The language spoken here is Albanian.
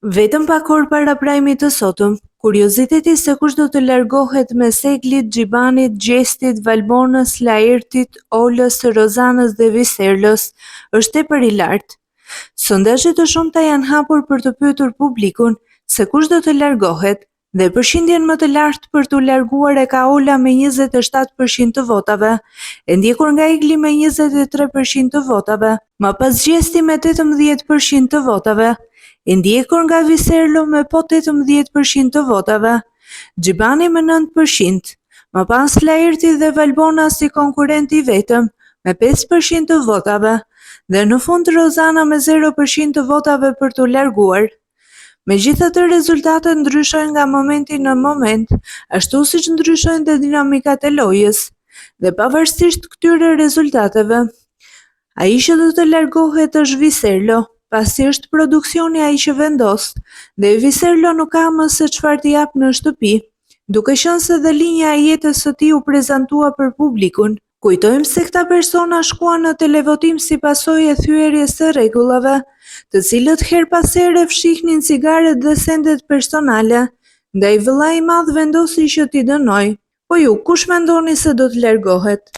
Vetëm pak orë para prajmit të sotëm, kurioziteti se kush do të largohet me Seglit, Xhibanit, Gjestit, Valbonës, Laertit, Olës, Rozanës dhe Viserlës është tepër i lartë. Sondazhe të shumta janë hapur për të pyetur publikun se kush do të largohet dhe përqindjen më të lartë për t'u larguar e ka Ola me 27% të votave, e ndjekur nga Egli me 23% të votave, më pas Gjesti me 18% të votave, e ndjekur nga Viserlo me po 18% të votave, Xhibani me 9%, më pas Laerti dhe Valbona si konkurrenti vetëm me 5% të votave, dhe në fund Rozana me 0% të votave për t'u larguar. Megjithatë, rezultatet ndryshojnë nga momenti në moment, ashtu siç ndryshojnë dhe dinamikat e lojës, dhe pavarësisht këtyre rezultateve, ai që do të largohet është Viserlo, pasi është produksioni ai që vendos, dhe Viserlo nuk ka më se çfarë t'i jap në shtëpi, duke qenë se dhe linja e jetës së tij u prezantua për publikun. Kujtojmë se këta persona shkuan në televotim si pasojë e thyerjes së rregullave, të cilët her pas here fshihnin cigaret dhe sendet personale, ndaj vëllai i madh vendosi që t'i dënojë. Po ju, kush mendoni se do të largohet?